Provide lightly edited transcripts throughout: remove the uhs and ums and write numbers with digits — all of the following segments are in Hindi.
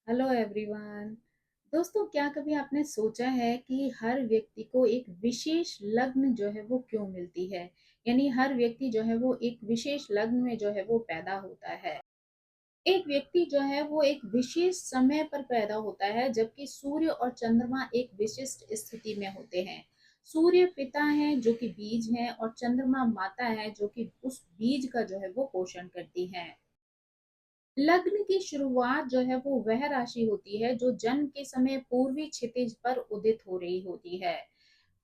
Hello everyone. दोस्तों, क्या कभी आपने सोचा है कि हर व्यक्ति को एक विशेष लग्न जो है वो क्यों मिलती है? यानी हर व्यक्ति जो है वो एक विशेष लग्न में जो है वो पैदा होता है। एक व्यक्ति जो है वो एक विशेष समय पर पैदा होता है, जबकि सूर्य और चंद्रमा एक विशिष्ट स्थिति में होते हैं। सूर्य पिता है जो कि बीज है, और चंद्रमा माता है जो कि उस बीज का जो है वो पोषण करती है। लग्न की शुरुआत जो है वो वह राशि होती है जो जन्म के समय पूर्वी क्षितिज पर उदित हो रही होती है।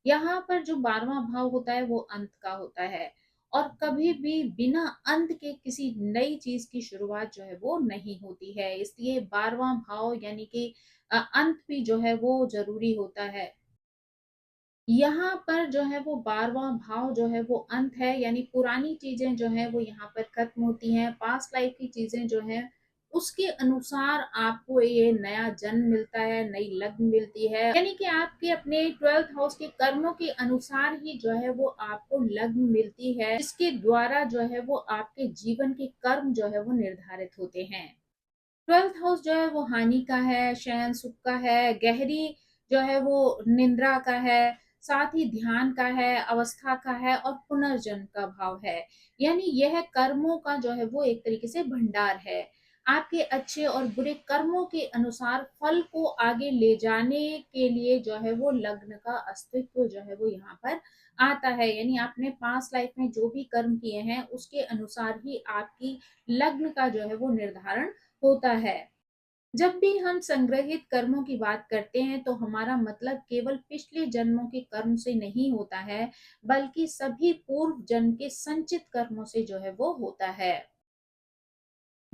यहाँ पर जो 12वां भाव होता है वो अंत का होता है, और कभी भी बिना अंत के किसी नई चीज की शुरुआत जो है वो नहीं होती है। इसलिए 12वां भाव यानी कि अंत भी जो है वो जरूरी होता है। यहाँ पर जो है वो 12वां भाव जो है वो अंत है, यानी पुरानी चीजें जो है वो यहाँ पर खत्म होती हैं। पास्ट लाइफ की चीजें जो है उसके अनुसार आपको ये नया जन्म मिलता है, नई लग्न मिलती है। यानी कि आपके अपने 12th हाउस के कर्मों के अनुसार ही जो है वो आपको लग्न मिलती है, जिसके द्वारा जो है वो आपके जीवन के कर्म जो है वो निर्धारित होते हैं। 12th हाउस जो है वो हानि का है, शयन सुख का है, गहरी जो है वो निंद्रा का है, साथ ही ध्यान का है, अवस्था का है, और पुनर्जन्म का भाव है। यानी यह कर्मों का जो है वो एक तरीके से भंडार है। आपके अच्छे और बुरे कर्मों के अनुसार फल को आगे ले जाने के लिए जो है वो लग्न का अस्तित्व जो है वो यहाँ पर आता है। यानी आपने पास्ट लाइफ में जो भी कर्म किए हैं उसके अनुसार ही आपकी लग्न का जो है वो निर्धारण होता है। जब भी हम संग्रहित कर्मों की बात करते हैं तो हमारा मतलब केवल पिछले जन्मों के कर्म से नहीं होता है, बल्कि सभी पूर्व जन्म के संचित कर्मों से जो है वो होता है।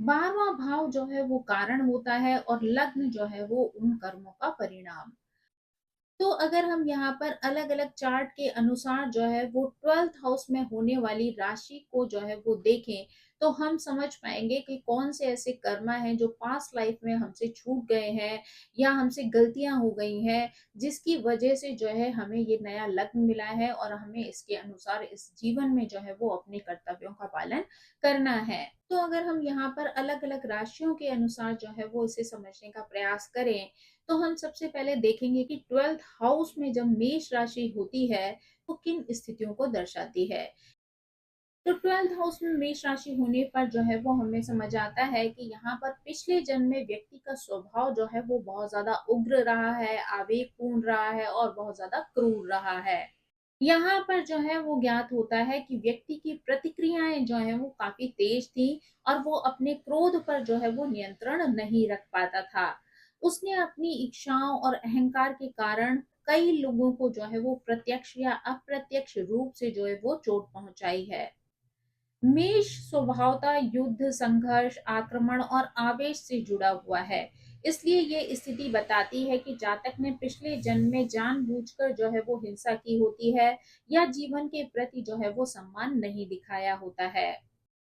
12वां भाव जो है वो कारण होता है, और लग्न जो है वो उन कर्मों का परिणाम। तो अगर हम यहाँ पर अलग अलग चार्ट के अनुसार जो है वो 12th हाउस में होने वाली राशि को जो है वो देखें, तो हम समझ पाएंगे कि कौन से ऐसे कर्मा हैं जो पास्ट लाइफ में हमसे छूट गए हैं, या हमसे गलतियां हो गई हैं, जिसकी वजह से जो है हमें ये नया लग्न मिला है, और हमें इसके अनुसार इस जीवन में जो है वो अपने कर्तव्यों का पालन करना है। तो अगर हम यहाँ पर अलग अलग राशियों के अनुसार जो है वो इसे समझने का प्रयास करें, तो हम सबसे पहले देखेंगे कि 12th हाउस में जब मेष राशि होती है तो किन स्थितियों को दर्शाती है। तो 12th हाउस में मेष राशि होने पर जो है वो हमें समझ आता है कि यहाँ पर पिछले जन्म में व्यक्ति का स्वभाव जो है वो बहुत ज्यादा उग्र रहा है, आवेगपूर्ण रहा है, और बहुत ज्यादा क्रूर रहा है। यहाँ पर जो है वो ज्ञात होता है कि व्यक्ति की प्रतिक्रियाएं जो है वो काफी तेज थी, और वो अपने क्रोध पर जो है वो नियंत्रण नहीं रख पाता था। उसने अपनी इच्छाओं और अहंकार के कारण कई लोगों को जो है वो प्रत्यक्ष या अप्रत्यक्ष रूप से जो है वो चोट पहुंचाई है। मेष स्वभावतः युद्ध, संघर्ष, आक्रमण और आवेश से जुड़ा हुआ है। इसलिए ये स्थिति बताती है कि जातक ने पिछले जन्म में जानबूझकर जो है वो हिंसा की होती है, या जीवन के प्रति जो है वो सम्मान नहीं दिखाया होता है।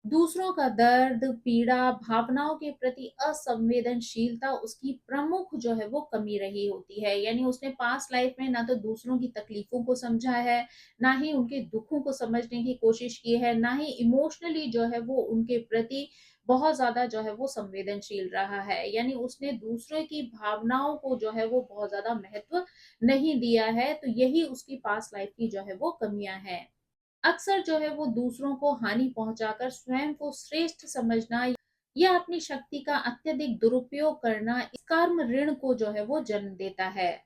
दूसरों का दर्द, पीड़ा, भावनाओं के प्रति असंवेदनशीलता उसकी प्रमुख जो है वो कमी रही होती है। यानी उसने पास्ट लाइफ में ना तो दूसरों की तकलीफों को समझा है, ना ही उनके दुखों को समझने की कोशिश की है, ना ही इमोशनली जो है वो उनके प्रति बहुत ज्यादा जो है वो संवेदनशील रहा है। यानी उसने दूसरे की भावनाओं को जो है वो बहुत ज्यादा महत्व नहीं दिया है। तो यही उसकी पास्ट लाइफ की जो है वो कमियां हैं। अक्सर जो है वो दूसरों को हानि पहुंचाकर स्वयं को श्रेष्ठ समझना, या अपनी शक्ति का अत्यधिक दुरुपयोग करना इस कर्म ऋण को जो है वो जन्म देता है।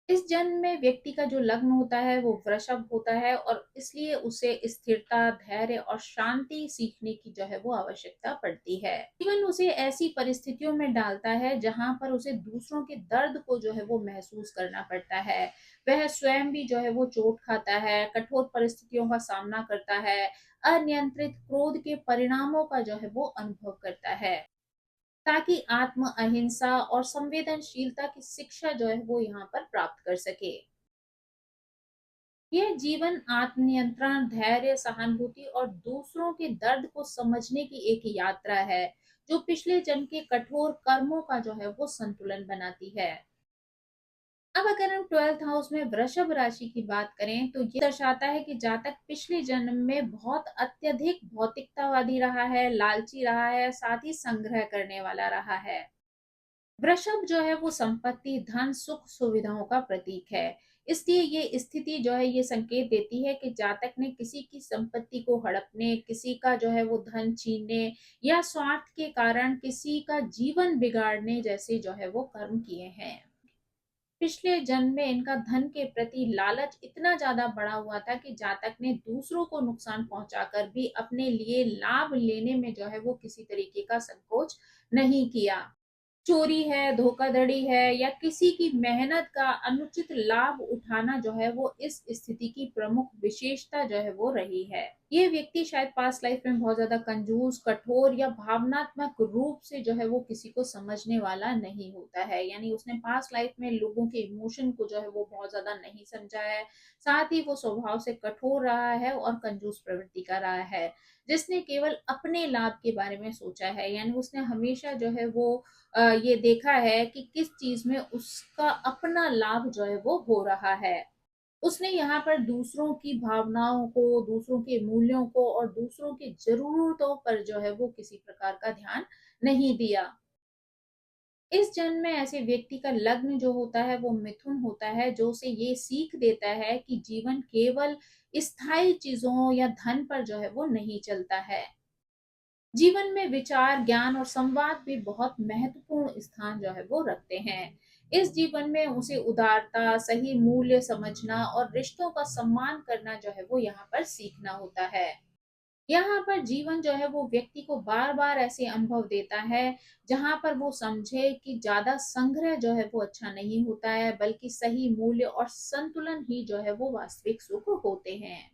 इस जन्म में व्यक्ति का जो लग्न होता है वो वृषभ होता है, और इसलिए उसे स्थिरता, धैर्य और शांति सीखने की जो है वो आवश्यकता पड़ती है। जीवन उसे ऐसी परिस्थितियों में डालता है जहां पर उसे दूसरों के दर्द को जो है वो महसूस करना पड़ता है। वह स्वयं भी जो है वो चोट खाता है, कठोर परिस्थितियों का सामना करता है, अनियंत्रित क्रोध के परिणामों का जो है वो अनुभव करता है, ताकि आत्म अहिंसा और संवेदनशीलता की शिक्षा जो है वो यहाँ पर प्राप्त कर सके। यह जीवन आत्मनियंत्रण, धैर्य, सहानुभूति और दूसरों के दर्द को समझने की एक यात्रा है, जो पिछले जन्म के कठोर कर्मों का जो है वो संतुलन बनाती है। अब अगर हम 12th हाउस में वृषभ राशि की बात करें, तो ये दर्शाता है कि जातक पिछले जन्म में बहुत अत्यधिक भौतिकतावादी रहा है, लालची रहा है, साथ ही संग्रह करने वाला रहा है। वृषभ जो है वो संपत्ति, धन, सुख, सुविधाओं का प्रतीक है। इसलिए ये स्थिति जो है ये संकेत देती है कि जातक ने किसी की संपत्ति को हड़पने, किसी का जो है वो धन छीनने या स्वार्थ के कारण किसी का जीवन बिगाड़ने जैसे जो है वो कर्म किए हैं। पिछले जन्म में इनका धन के प्रति लालच इतना ज्यादा बढ़ा हुआ था कि जातक ने दूसरों को नुकसान पहुंचाकर भी अपने लिए लाभ लेने में जो है वो किसी तरीके का संकोच नहीं किया। चोरी है, धोखाधड़ी है या किसी की मेहनत का अनुचित लाभ उठाना जो है वो इस स्थिति की प्रमुख विशेषता जो है वो रही है। ये व्यक्ति शायद पास्ट लाइफ में बहुत ज्यादा कंजूस, कठोर या भावनात्मक रूप से जो है वो किसी को समझने वाला नहीं होता है। यानी उसने पास्ट लाइफ में लोगों के इमोशन को जो है वो बहुत ज्यादा नहीं समझा है। साथ ही वो स्वभाव से कठोर रहा है और कंजूस प्रवृत्ति का रहा है, जिसने केवल अपने लाभ के बारे में सोचा है। यानी उसने हमेशा जो है वो ये देखा है कि किस चीज में उसका अपना लाभ जो है वो हो रहा है। उसने यहाँ पर दूसरों की भावनाओं को, दूसरों के मूल्यों को और दूसरों की जरूरतों पर जो है वो किसी प्रकार का ध्यान नहीं दिया। इस जन्म में ऐसे व्यक्ति का लग्न जो होता है वो मिथुन होता है, जो उसे ये सीख देता है कि जीवन केवल स्थायी चीजों या धन पर जो है वो नहीं चलता है। जीवन में विचार, ज्ञान और संवाद भी बहुत महत्वपूर्ण स्थान जो है वो रखते हैं। इस जीवन में उसे उदारता, सही मूल्य समझना और रिश्तों का सम्मान करना जो है वो यहाँ पर सीखना होता है। यहाँ पर जीवन जो है वो व्यक्ति को बार बार ऐसे अनुभव देता है जहाँ पर वो समझे कि ज्यादा संग्रह जो है वो अच्छा नहीं होता है, बल्कि सही मूल्य और संतुलन ही जो है वो वास्तविक सुख होते हैं।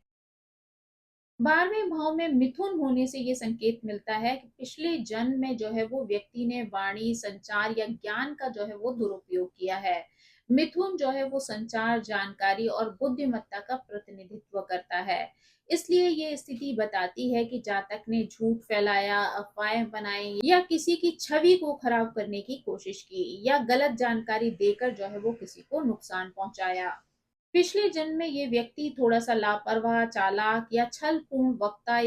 12वें भाव में मिथुन होने से ये संकेत मिलता है कि पिछले जन्म में जो है वो व्यक्ति ने वाणी, संचार या ज्ञान का जो है वो दुरुपयोग किया है। मिथुन जो है वो संचार, जानकारी और बुद्धिमत्ता का प्रतिनिधित्व करता है। इसलिए ये स्थिति बताती है कि जातक ने झूठ फैलाया, अफवाहें बनाई या किसी की छवि को खराब करने की कोशिश की या गलत जानकारी देकर जो है वो किसी को नुकसान पहुंचाया। पिछले जन्म में ये व्यक्ति थोड़ा-सा लापरवाह, चालाक या छलपूर्ण वक्ता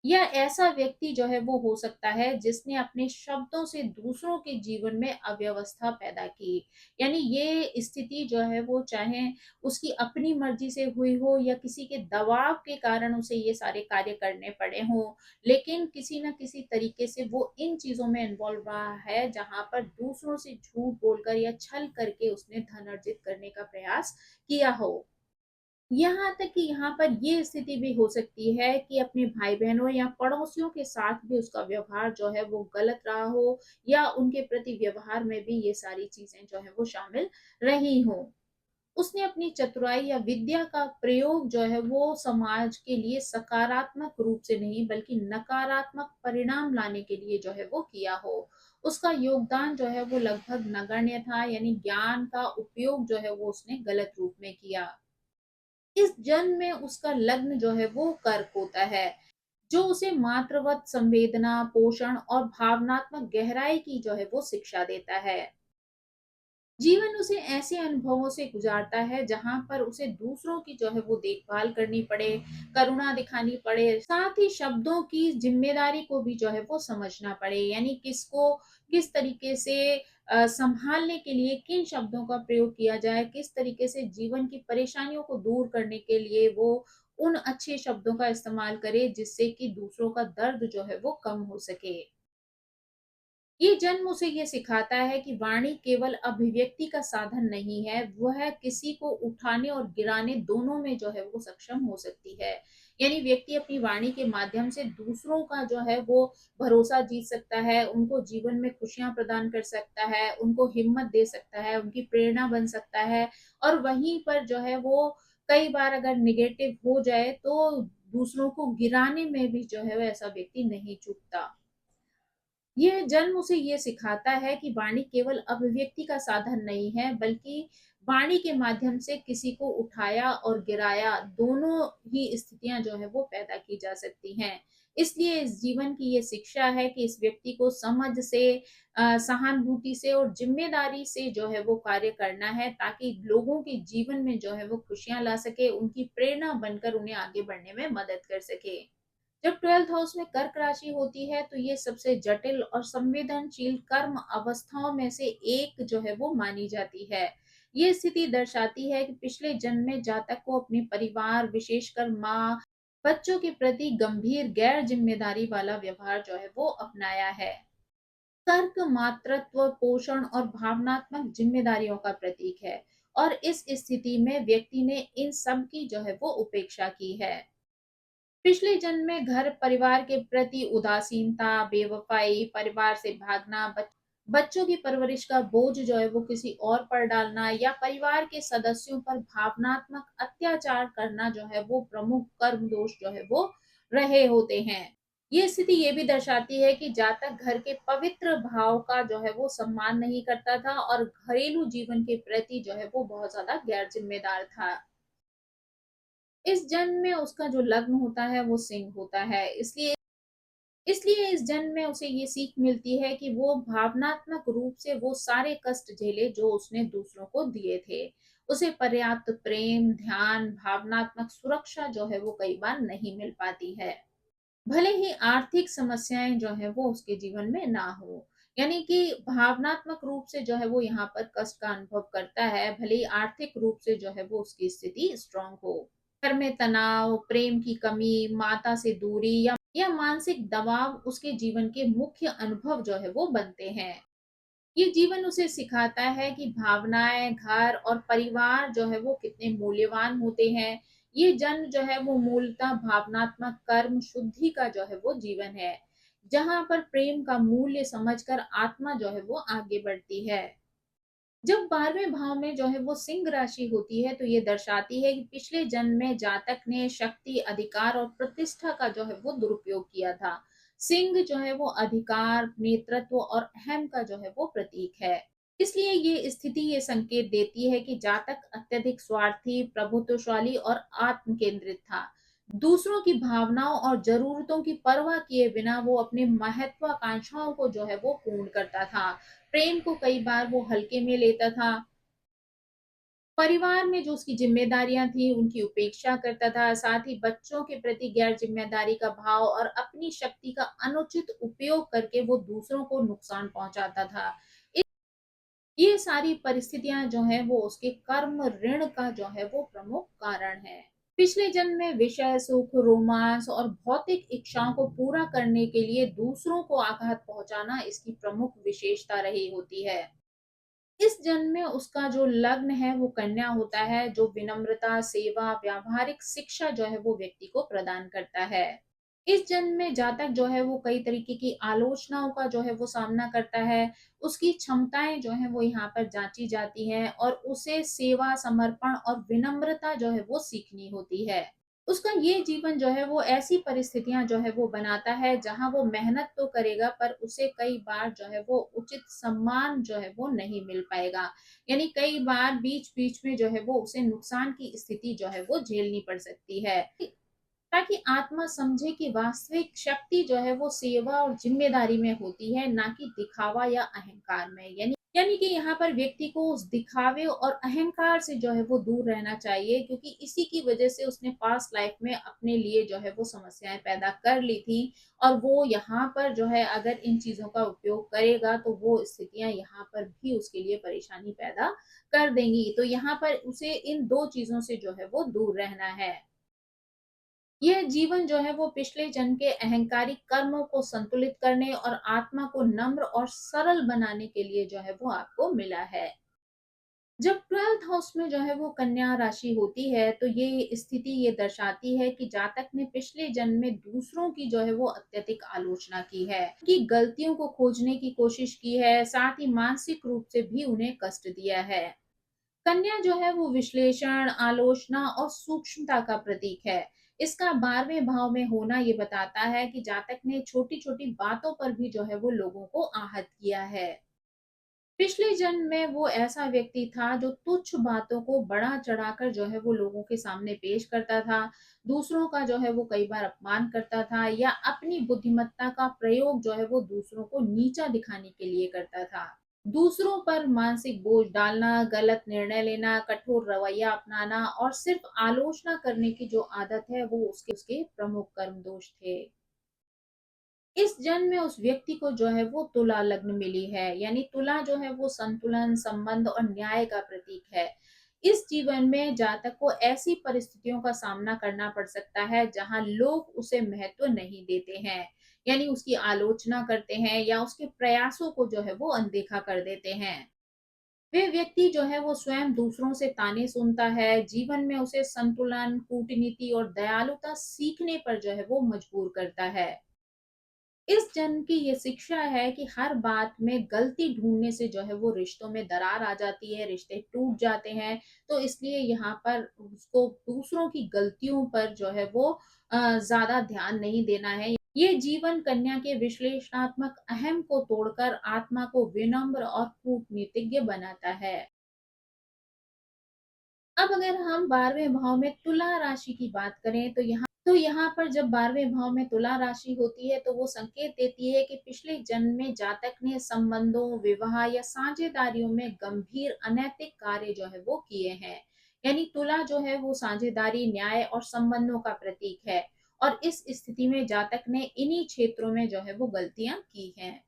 या ऐसा व्यक्ति जो है वो हो सकता है जिसने अपने शब्दों से दूसरों के जीवन में अव्यवस्था पैदा की। यानी ये स्थिति जो है वो चाहे उसकी अपनी मर्जी से हुई हो या किसी के दबाव के कारण उसे ये सारे कार्य करने पड़े हों, लेकिन किसी न किसी तरीके से वो इन चीज़ों में इन्वॉल्व रहा है जहाँ पर दूसरों से झूठ बोलकर या छल करके उसने धन अर्जित करने का प्रयास किया हो। यहाँ तक कि यहाँ पर ये स्थिति भी हो सकती है कि अपने भाई-बहनों या पड़ोसियों के साथ भी उसका व्यवहार जो है वो गलत रहा हो या उनके प्रति व्यवहार में भी ये सारी चीज़ें जो हैं वो शामिल रही हों। उसने अपनी चतुराई या विद्या का प्रयोग जो है वो समाज के लिए सकारात्मक रूप से नहीं बल्कि नकारात्मक परिणाम लाने के लिए जो है वो किया हो। उसका योगदान जो है वो लगभग नगण्य था, यानी ज्ञान का उपयोग जो है वो उसने गलत रूप में किया। इस जन्म में उसका लग्न जो है वो कर्क होता है, जो उसे मातृवत संवेदना, पोषण और भावनात्मक गहराई की जो है वो शिक्षा देता है। जीवन उसे ऐसे अनुभवों से गुजारता है जहां पर उसे दूसरों की जो है वो देखभाल करनी पड़े, करुणा दिखानी पड़े, साथ ही शब्दों की जिम्मेदारी को भी जो है वो समझना पड़े। यानी किसको किस तरीके से संभालने के लिए किन शब्दों का प्रयोग किया जाए, किस तरीके से जीवन की परेशानियों को दूर करने के लिए वो उन अच्छे शब्दों का इस्तेमाल करे जिससे कि दूसरों का दर्द जो है वो कम हो सके। ये जन्म उसे ये सिखाता है कि वाणी केवल अभिव्यक्ति का साधन नहीं है, वह किसी को उठाने और गिराने दोनों में जो है वो सक्षम हो सकती है। यानी व्यक्ति अपनी वाणी के माध्यम से दूसरों का जो है वो भरोसा जीत सकता है, उनको जीवन में खुशियाँ प्रदान कर सकता है, उनको हिम्मत दे सकता है, उनकी प्रेरणा बन सकता है और वहीं पर जो है वो कई बार अगर नेगेटिव हो जाए तो दूसरों को गिराने में भी जो है वो ऐसा व्यक्ति नहीं चूकता। यह जन्म उसे ये सिखाता है कि वाणी केवल अभिव्यक्ति का साधन नहीं है, बल्कि वाणी के माध्यम से किसी को उठाया और गिराया दोनों ही स्थितियां जो है वो पैदा की जा सकती हैं। इसलिए इस जीवन की ये शिक्षा है कि इस व्यक्ति को समझ से, सहानुभूति से और जिम्मेदारी से जो है वो कार्य करना है ताकि लोगों के जीवन में जो है वो खुशियां ला सके, उनकी प्रेरणा बनकर उन्हें आगे बढ़ने में मदद कर सके। जब 12th हाउस में कर्क राशि होती है तो ये सबसे जटिल और संवेदनशील कर्म अवस्थाओं में से एक जो है वो मानी जाती है। ये स्थिति दर्शाती है कि पिछले जन्म में जातक को अपने परिवार, विशेषकर माँ, बच्चों के प्रति गंभीर गैर जिम्मेदारी वाला व्यवहार जो है वो अपनाया है। कर्क मातृत्व, पोषण और भावनात्मक जिम्मेदारियों का प्रतीक है और इस स्थिति में व्यक्ति ने इन सब की जो है वो उपेक्षा की है। पिछले जन्म में घर परिवार के प्रति उदासीनता, बेवफाई, परिवार से भागना, बच्चों की परवरिश का बोझ जो है वो किसी और पर डालना या परिवार के सदस्यों पर भावनात्मक अत्याचार करना जो है वो प्रमुख कर्म दोष जो है वो रहे होते हैं। ये स्थिति ये भी दर्शाती है कि जातक घर के पवित्र भाव का जो है वो सम्मान नहीं करता था और घरेलू जीवन के प्रति जो है वो बहुत ज्यादा गैर जिम्मेदार था। इस जन्म में उसका जो लग्न होता है वो सिंह होता है, इसलिए इसलिए इस जन्म में उसे ये सीख मिलती है कि वो भावनात्मक रूप से वो सारे कष्ट झेले जो उसने दूसरों को दिए थे। उसे पर्याप्त प्रेम, ध्यान, भावनात्मक सुरक्षा जो है वो कई बार नहीं मिल पाती है। भले ही आर्थिक समस्याएं जो है वो उसके जीवन में ना हो, यानी कि भावनात्मक रूप से जो है वो यहाँ पर कष्ट का अनुभव करता है, भले ही आर्थिक रूप से जो है वो उसकी स्थिति स्ट्रांग हो। घर में तनाव, प्रेम की कमी, माता से दूरी या मानसिक दबाव उसके जीवन के मुख्य अनुभव जो है वो बनते हैं। ये जीवन उसे सिखाता है कि भावनाएं, घर और परिवार जो है वो कितने मूल्यवान होते हैं। ये जन्म जो है वो मूलतः भावनात्मक कर्म शुद्धि का जो है वो जीवन है, जहां पर प्रेम का मूल्य समझकर आत्मा जो है वो आगे बढ़ती है। जब 12वें भाव में जो है वो सिंह राशि होती है तो ये दर्शाती है कि पिछले जन्म में जातक ने शक्ति, अधिकार और प्रतिष्ठा का जो है वो दुरुपयोग किया था। सिंह जो है वो अधिकार, नेतृत्व और अहम का जो है वो प्रतीक है। इसलिए ये स्थिति ये संकेत देती है कि जातक अत्यधिक स्वार्थी, प्रभुत्वशाली और आत्म केंद्रित था। दूसरों की भावनाओं और जरूरतों की परवाह किए बिना वो अपने महत्वाकांक्षाओं को जो है वो पूर्ण करता था। प्रेम को कई बार वो हल्के में लेता था। परिवार में जो उसकी जिम्मेदारियां थी उनकी उपेक्षा करता था, साथ ही बच्चों के प्रति गैर जिम्मेदारी का भाव और अपनी शक्ति का अनुचित उपयोग करके वो दूसरों को नुकसान पहुंचाता था। ये सारी परिस्थितियां जो है वो उसके कर्म ऋण का जो है वो प्रमुख कारण है। पिछले जन्म में विषय सुख, रोमांस और भौतिक इच्छाओं को पूरा करने के लिए दूसरों को आघात पहुंचाना इसकी प्रमुख विशेषता रही होती है। इस जन्म में उसका जो लग्न है वो कन्या होता है, जो विनम्रता, सेवा, व्यावहारिक शिक्षा जो है वो व्यक्ति को प्रदान करता है। इस जन्म में जातक जो है वो कई तरीके की आलोचनाओं का जो है वो सामना करता है। उसकी क्षमताएं जो है वो यहाँ पर जांची जाती हैं और उसे सेवा, समर्पण और विनम्रता जो है वो सीखनी होती है। उसका ये जीवन जो है वो ऐसी परिस्थितियां जो है वो बनाता है जहां वो मेहनत तो करेगा पर उसे कई बार जो है वो उचित सम्मान जो है वो नहीं मिल पाएगा। यानी कई बार बीच बीच में जो है वो उसे नुकसान की स्थिति जो है वो झेलनी पड़ सकती है, ताकि आत्मा समझे कि वास्तविक शक्ति जो है वो सेवा और जिम्मेदारी में होती है, ना कि दिखावा या अहंकार में। यानी कि यहाँ पर व्यक्ति को उस दिखावे और अहंकार से जो है वो दूर रहना चाहिए, क्योंकि इसी की वजह से उसने पास्ट लाइफ में अपने लिए जो है वो समस्याएं पैदा कर ली थी और वो यहाँ पर जो है अगर इन चीजों का उपयोग करेगा तो वो स्थितियां यहाँ पर भी उसके लिए परेशानी पैदा कर देंगी। तो यहाँ पर उसे इन दो चीजों से जो है वो दूर रहना है। यह जीवन जो है वो पिछले जन्म के अहंकारी कर्मों को संतुलित करने और आत्मा को नम्र और सरल बनाने के लिए जो है वो आपको मिला है। जब 12th हाउस में जो है वो कन्या राशि होती है तो ये स्थिति ये दर्शाती है कि जातक ने पिछले जन्म में दूसरों की जो है वो अत्यधिक आलोचना की है, कि गलतियों को खोजने की कोशिश की है, साथ ही मानसिक रूप से भी उन्हें कष्ट दिया है। कन्या जो है वो विश्लेषण, आलोचना और सूक्ष्मता का प्रतीक है। इसका 12वें भाव में होना ये बताता है कि जातक ने छोटी छोटी बातों पर भी जो है वो लोगों को आहत किया है। पिछले जन्म में वो ऐसा व्यक्ति था जो तुच्छ बातों को बढ़ा चढ़ाकर जो है वो लोगों के सामने पेश करता था, दूसरों का जो है वो कई बार अपमान करता था या अपनी बुद्धिमत्ता का प्रयोग जो है वो दूसरों को नीचा दिखाने के लिए करता था। दूसरों पर मानसिक बोझ डालना, गलत निर्णय लेना, कठोर रवैया अपनाना और सिर्फ आलोचना करने की जो आदत है वो उसके उसके प्रमुख कर्म दोष थे। इस जन्म में उस व्यक्ति को जो है वो तुला लग्न मिली है, यानी तुला जो है वो संतुलन, संबंध और न्याय का प्रतीक है। इस जीवन में जातक को ऐसी परिस्थितियों का सामना करना पड़ सकता है जहां लोग उसे महत्व नहीं देते हैं, यानी उसकी आलोचना करते हैं या उसके प्रयासों को जो है वो अनदेखा कर देते हैं। वे व्यक्ति जो है वो स्वयं दूसरों से ताने सुनता है, जीवन में उसे संतुलन, कूटनीति और दयालुता सीखने पर जो है वो मजबूर करता है। इस जन्म की ये शिक्षा है कि हर बात में गलती ढूंढने से जो है वो रिश्तों में दरार आ जाती है, रिश्ते टूट जाते हैं। तो इसलिए यहाँ पर उसको दूसरों की गलतियों पर जो है वो ज्यादा ध्यान नहीं देना है। ये जीवन कन्या के विश्लेषणात्मक अहम को तोड़कर आत्मा को विनम्र और कूटनीतिज्ञ बनाता है। अब अगर हम 12वें भाव में तुला राशि की बात करें तो यहाँ पर जब 12वें भाव में तुला राशि होती है तो वो संकेत देती है कि पिछले जन्म में जातक ने संबंधों, विवाह या साझेदारियों में गंभीर अनैतिक कार्य जो है वो किए हैं। यानी तुला जो है वो साझेदारी, न्याय और संबंधों का प्रतीक है। और इस स्थिति में जातक ने इन्हीं क्षेत्रों में जो है वो गलतियां की हैं।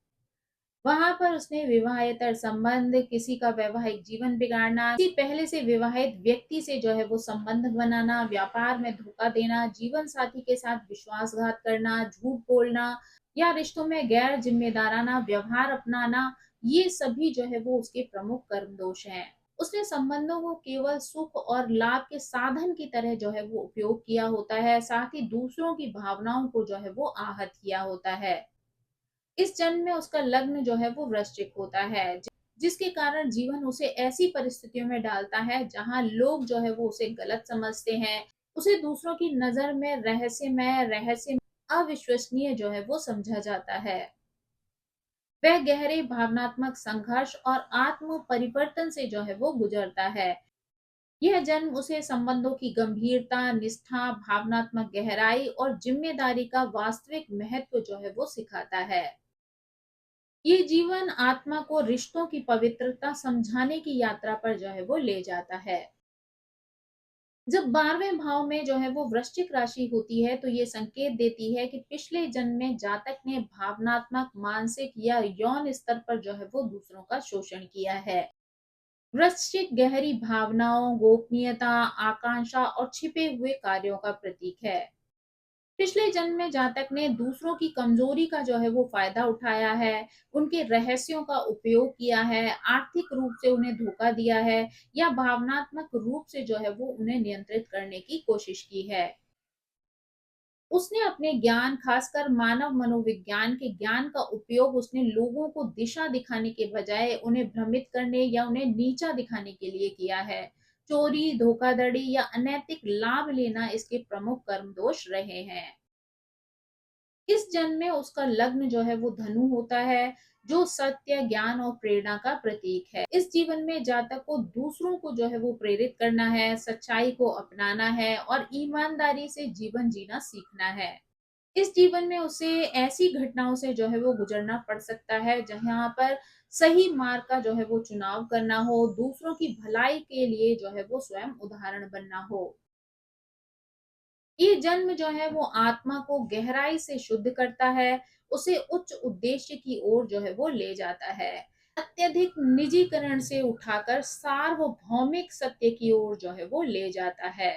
वहां पर उसने विवाहेतर संबंध, किसी का वैवाहिक जीवन बिगाड़ना, किसी पहले से विवाहित व्यक्ति से जो है वो संबंध बनाना, व्यापार में धोखा देना, जीवन साथी के साथ विश्वासघात करना, झूठ बोलना या रिश्तों में गैर जिम्मेदाराना व्यवहार अपनाना, ये सभी जो है वो उसके प्रमुख कर्म दोष हैं। उसने संबंधों को केवल सुख और लाभ के साधन की तरह जो है वो उपयोग किया होता है, साथ ही दूसरों की भावनाओं को जो है वो आहत किया होता है। इस जन्म में उसका लग्न जो है वो वृश्चिक होता है, जिसके कारण जीवन उसे ऐसी परिस्थितियों में डालता है जहां लोग जो है वो उसे गलत समझते हैं, उसे दूसरों की नजर में रहस्य अविश्वसनीय जो है वो समझा जाता है। वह गहरे भावनात्मक संघर्ष और आत्म परिवर्तन से जो है वो गुजरता है। यह जन्म उसे संबंधों की गंभीरता, निष्ठा, भावनात्मक गहराई और जिम्मेदारी का वास्तविक महत्व जो है वो सिखाता है। ये जीवन आत्मा को रिश्तों की पवित्रता समझाने की यात्रा पर जो है वो ले जाता है। जब 12वें भाव में जो है वो वृश्चिक राशि होती है तो ये संकेत देती है कि पिछले जन्म में जातक ने भावनात्मक, मानसिक या यौन स्तर पर जो है वो दूसरों का शोषण किया है। वृश्चिक गहरी भावनाओं, गोपनीयता, आकांक्षा और छिपे हुए कार्यों का प्रतीक है। पिछले जन्म में जातक ने दूसरों की कमजोरी का जो है वो फायदा उठाया है, उनके रहस्यों का उपयोग किया है, आर्थिक रूप से उन्हें धोखा दिया है या भावनात्मक रूप से जो है वो उन्हें नियंत्रित करने की कोशिश की है। उसने अपने ज्ञान, खासकर मानव मनोविज्ञान के ज्ञान का उपयोग उसने लोगों को दिशा दिखाने के बजाय उन्हें भ्रमित करने या उन्हें नीचा दिखाने के लिए किया है। चोरी, धोखाधड़ी या अनैतिक लाभ लेना इसके प्रमुख कर्म दोष रहे हैं। इस जन्म में उसका लग्न जो है वो धनु होता है, जो सत्य, ज्ञान और प्रेरणा का प्रतीक है। इस जीवन में जातक को दूसरों को जो है वो प्रेरित करना है, सच्चाई को अपनाना है और ईमानदारी से जीवन जीना सीखना है। इस जीवन में उसे ऐसी घटनाओं से जो है वो गुजरना पड़ सकता है जहां पर सही मार्ग का जो है वो चुनाव करना हो, दूसरों की भलाई के लिए जो है वो स्वयं उदाहरण बनना हो। ये जन्म जो है वो आत्मा को गहराई से शुद्ध करता है, उसे उच्च उद्देश्य की ओर जो है वो ले जाता है। अत्यधिक निजीकरण से उठाकर सार्वभौमिक सत्य की ओर जो है वो ले जाता है।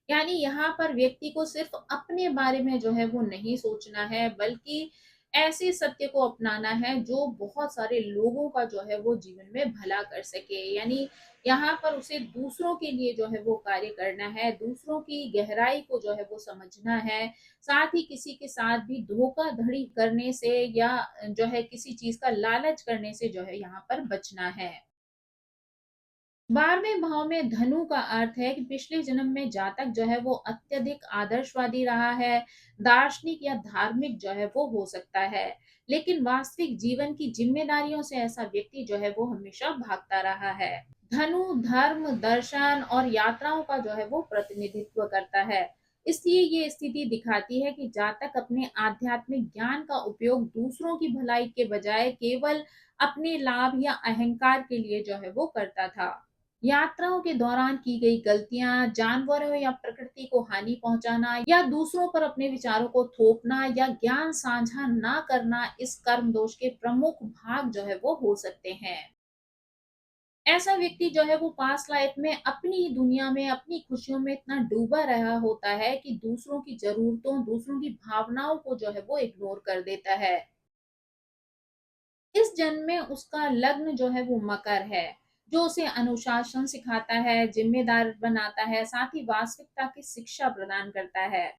यानी यहाँ पर व्यक्ति को सिर्फ अपने बारे में जो है वो नहीं सोचना है, बल्कि ऐसे सत्य को अपनाना है जो बहुत सारे लोगों का जो है वो जीवन में भला कर सके। यानी यहाँ पर उसे दूसरों के लिए जो है वो कार्य करना है, दूसरों की गहराई को जो है वो समझना है, साथ ही किसी के साथ भी धोखाधड़ी करने से या जो है किसी चीज का लालच करने से जो है यहाँ पर बचना है। 12वें भाव में धनु का अर्थ है कि पिछले जन्म में जातक जो है वो अत्यधिक आदर्शवादी रहा है, दार्शनिक या धार्मिक जो है वो हो सकता है, लेकिन वास्तविक जीवन की जिम्मेदारियों से ऐसा व्यक्ति जो है वो हमेशा भागता रहा है। धनु धर्म, दर्शन और यात्राओं का जो है वो प्रतिनिधित्व करता है। इसलिए ये स्थिति दिखाती है कि जातक अपने आध्यात्मिक ज्ञान का उपयोग दूसरों की भलाई के बजाय केवल अपने लाभ या अहंकार के लिए जो है वो करता था। यात्राओं के दौरान की गई गलतियां, जानवरों या प्रकृति को हानि पहुंचाना या दूसरों पर अपने विचारों को थोपना या ज्ञान साझा ना करना इस कर्म दोष के प्रमुख भाग जो है वो हो सकते हैं। ऐसा व्यक्ति जो है वो पास्ट लाइफ में अपनी ही दुनिया में, अपनी खुशियों में इतना डूबा रहा होता है कि दूसरों की जरूरतों, दूसरों की भावनाओं को जो है वो इग्नोर कर देता है। इस जन्म में उसका लग्न जो है वो मकर है, जो उसे अनुशासन सिखाता है, जिम्मेदार बनाता है, साथ ही वास्तविकता की शिक्षा प्रदान करता है।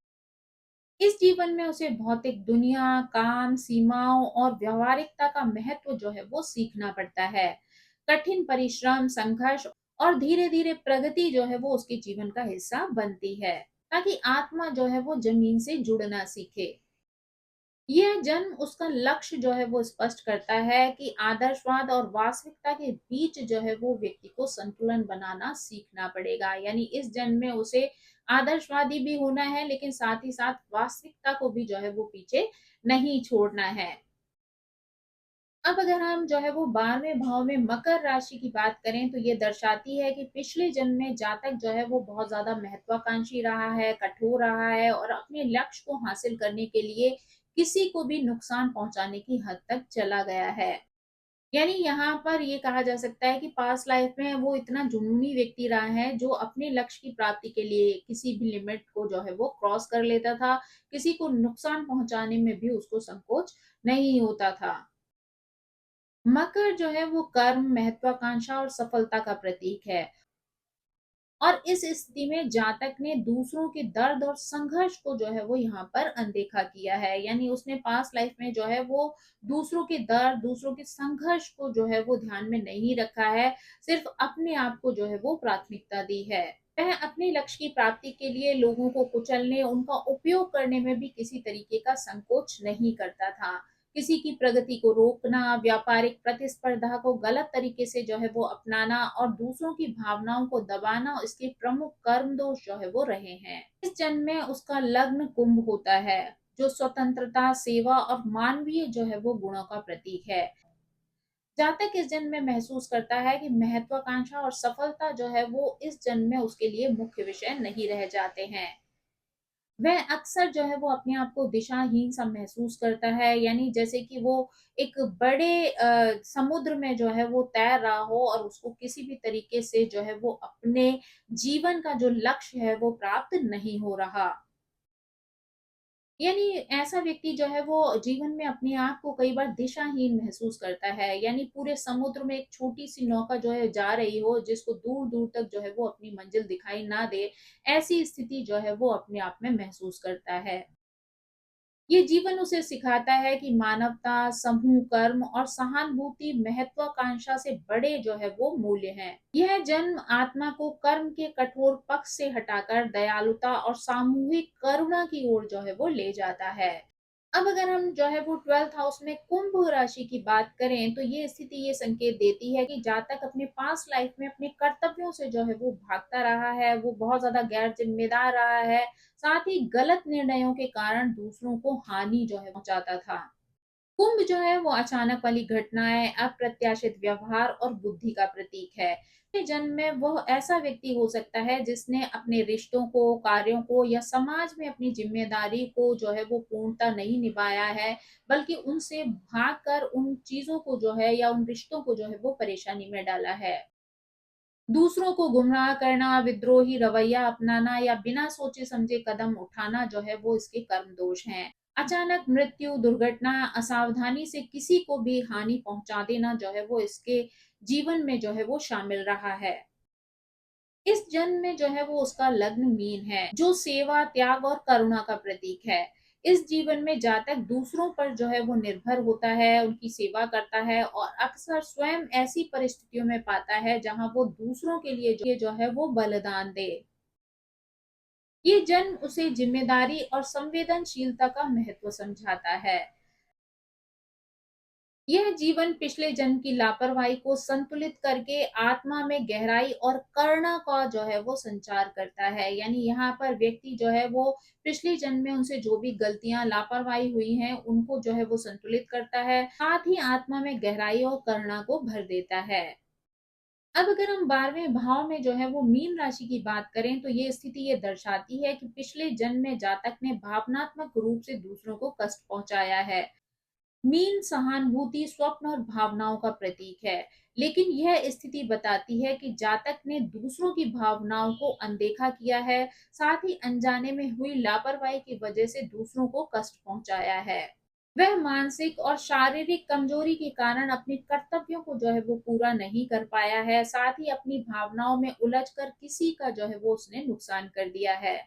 इस जीवन में उसे भौतिक दुनिया, काम, सीमाओं और व्यावहारिकता का महत्व जो है वो सीखना पड़ता है। कठिन परिश्रम, संघर्ष और धीरे धीरे प्रगति जो है वो उसके जीवन का हिस्सा बनती है, ताकि आत्मा जो है वो जमीन से जुड़ना सीखे। यह जन्म उसका लक्ष्य जो है वो स्पष्ट करता है कि आदर्शवाद और वास्तविकता के बीच जो है वो व्यक्ति को संतुलन बनाना सीखना पड़ेगा। यानी इस जन्म में उसे आदर्शवादी भी होना है, लेकिन साथ ही साथ वास्तविकता को भी जो है वो पीछे नहीं छोड़ना है। अब अगर हम जो है वो 12वें भाव में मकर राशि की बात करें, तो ये दर्शाती है कि पिछले जन्म में जातक जो है वो बहुत ज्यादा महत्वाकांक्षी रहा है, कठोर रहा है और अपने लक्ष्य को हासिल करने के लिए किसी को भी नुकसान पहुंचाने की हद तक चला गया है। यानी यहाँ पर ये कहा जा सकता है कि पास्ट लाइफ में वो इतना जुनूनी व्यक्ति रहा है, जो अपने लक्ष्य की प्राप्ति के लिए किसी भी लिमिट को जो है वो क्रॉस कर लेता था। किसी को नुकसान पहुंचाने में भी उसको संकोच नहीं होता था। मकर जो है वो कर्म, महत्वाकांक्षा और सफलता का प्रतीक है। और इस स्थिति में जातक ने दूसरों के दर्द और संघर्ष को जो है वो यहाँ पर अनदेखा किया है। यानी उसने पास्ट लाइफ में जो है वो दूसरों के दर्द, दूसरों के संघर्ष को जो है वो ध्यान में नहीं रखा है, सिर्फ अपने आप को जो है वो प्राथमिकता दी है। वह अपने लक्ष्य की प्राप्ति के लिए लोगों को कुचलने, उनका उपयोग करने में भी किसी तरीके का संकोच नहीं करता था। किसी की प्रगति को रोकना, व्यापारिक प्रतिस्पर्धा को गलत तरीके से जो है वो अपनाना और दूसरों की भावनाओं को दबाना इसके प्रमुख कर्म दोष जो है वो रहे हैं। इस जन्म में उसका लग्न कुंभ होता है, जो स्वतंत्रता, सेवा और मानवीय जो है वो गुणों का प्रतीक है। जातक इस जन्म में महसूस करता है कि महत्वाकांक्षा और सफलता जो है वो इस जन्म में उसके लिए मुख्य विषय नहीं रह जाते हैं। वह अक्सर जो है वो अपने आप को दिशाहीन सा महसूस करता है। यानी जैसे कि वो एक बड़े समुद्र में जो है वो तैर रहा हो और उसको किसी भी तरीके से जो है वो अपने जीवन का जो लक्ष्य है वो प्राप्त नहीं हो रहा। यानी ऐसा व्यक्ति जो है वो जीवन में अपने आप को कई बार दिशाहीन महसूस करता है। यानी पूरे समुद्र में एक छोटी सी नौका जो है जा रही हो, जिसको दूर दूर तक जो है वो अपनी मंजिल दिखाई ना दे, ऐसी स्थिति जो है वो अपने आप में महसूस करता है। ये जीवन उसे सिखाता है कि मानवता, समूह कर्म और सहानुभूति महत्वाकांक्षा से बड़े जो है वो मूल्य हैं। यह जन्म आत्मा को कर्म के कठोर पक्ष से हटाकर दयालुता और सामूहिक करुणा की ओर जो है वो ले जाता है। अब अगर हम जो है वो 12th हाउस में कुंभ राशि की बात करें, तो ये स्थिति ये संकेत देती है कि जातक अपने पास्ट लाइफ में अपने कर्तव्यों से जो है वो भागता रहा है, वो बहुत ज्यादा गैर जिम्मेदार रहा है, साथ ही गलत निर्णयों के कारण दूसरों को हानि जो है पहुंचाता था। कुंभ जो है वो अचानक वाली घटनाएं, अप्रत्याशित व्यवहार और बुद्धि का प्रतीक है। अपने जन्म में वह ऐसा व्यक्ति हो सकता है जिसने अपने रिश्तों को, कार्यों को या समाज में अपनी जिम्मेदारी को जो है वो पूर्णता नहीं निभाया है, बल्कि उनसे भागकर उन चीजों को जो है या उन रिश्तों को जो है वो परेशानी में डाला है। दूसरों को गुमराह करना, विद्रोही रवैया अपनाना या बिना सोचे समझे कदम उठाना जो है वो इसके कर्म दोष हैं। अचानक मृत्यु, दुर्घटना, असावधानी से किसी को भी हानि पहुंचा देना जो है वो इसके जीवन में जो है वो शामिल रहा है। इस जन्म में जो है वो उसका लग्न मीन है, जो सेवा, त्याग और करुणा का प्रतीक है। इस जीवन में जातक दूसरों पर जो है वो निर्भर होता है, उनकी सेवा करता है और अक्सर स्वयं ऐसी परिस्थितियों में पाता है जहां वो दूसरों के लिए जो है वो बलिदान दे। ये जन्म उसे जिम्मेदारी और संवेदनशीलता का महत्व समझाता है। यह जीवन पिछले जन्म की लापरवाही को संतुलित करके आत्मा में गहराई और करुणा का जो है वो संचार करता है। यानी यहाँ पर व्यक्ति जो है वो पिछले जन्म में उनसे जो भी गलतियां लापरवाही हुई हैं उनको जो है वो संतुलित करता है, साथ ही आत्मा में गहराई और करुणा को भर देता है। अब अगर हम 12वें भाव में जो है वो मीन राशि की बात करें तो ये स्थिति ये दर्शाती है कि पिछले जन्म में जातक ने भावनात्मक रूप से दूसरों को कष्ट पहुंचाया है। मीन सहानुभूति, स्वप्न और भावनाओं का प्रतीक है, लेकिन यह स्थिति बताती है कि जातक ने दूसरों की भावनाओं को अनदेखा किया है, साथ ही अनजाने में हुई लापरवाही की वजह से दूसरों को कष्ट पहुंचाया है। वह मानसिक और शारीरिक कमजोरी के कारण अपने कर्तव्यों को जो है वो पूरा नहीं कर पाया है, साथ ही अपनी भावनाओं में उलझकर किसी का जो है वो उसने नुकसान कर दिया है।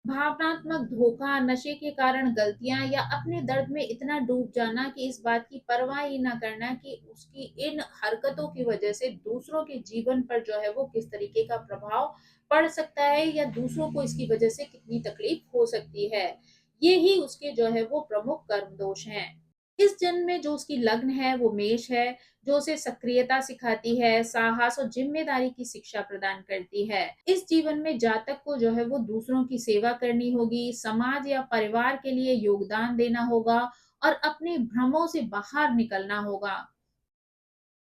भावनात्मक धोखा, नशे के कारण गलतियां या अपने दर्द में इतना डूब जाना कि इस बात की परवाह ही ना करना कि उसकी इन हरकतों की वजह से दूसरों के जीवन पर जो है वो किस तरीके का प्रभाव पड़ सकता है या दूसरों को इसकी वजह से कितनी तकलीफ हो सकती है। ये ही उसके जो है वो प्रमुख कर्म दोष हैं। इस जन्म में जो उसकी लग्न है वो मेष है, जो उसे सक्रियता सिखाती है, साहस और जिम्मेदारी की शिक्षा प्रदान करती है। इस जीवन में जातक को जो है वो दूसरों की सेवा करनी होगी, समाज या परिवार के लिए योगदान देना होगा और अपने भ्रमों से बाहर निकलना होगा।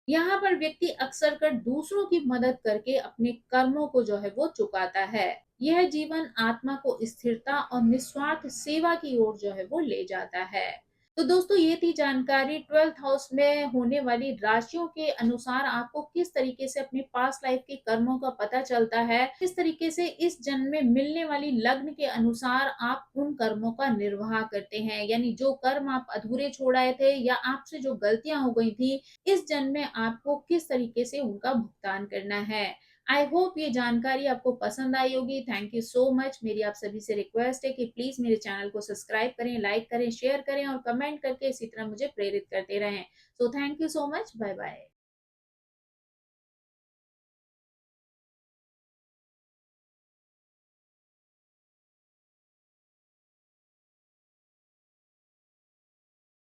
यहाँ पर व्यक्ति अक्सर कर दूसरों की मदद करके अपने कर्मों को जो है वो चुकाता है। यह जीवन आत्मा को स्थिरता और निस्वार्थ सेवा की ओर जो है वो ले जाता है। तो दोस्तों ये थी जानकारी 12th हाउस में होने वाली राशियों के अनुसार आपको किस तरीके से अपने पास्ट लाइफ के कर्मों का पता चलता है, किस तरीके से इस जन्म में मिलने वाली लग्न के अनुसार आप उन कर्मों का निर्वाह करते हैं। यानी जो कर्म आप अधूरे छोड़ आए थे या आपसे जो गलतियां हो गई थी, इस जन्म में आपको किस तरीके से उनका भुगतान करना है। आई होप ये जानकारी आपको पसंद आई होगी। Thank you so much. मेरी आप सभी से रिक्वेस्ट है कि प्लीज मेरे चैनल को सब्सक्राइब करें, लाइक करें, शेयर करें और कमेंट करके इसी तरह मुझे प्रेरित करते रहें। So thank you so much. Bye bye.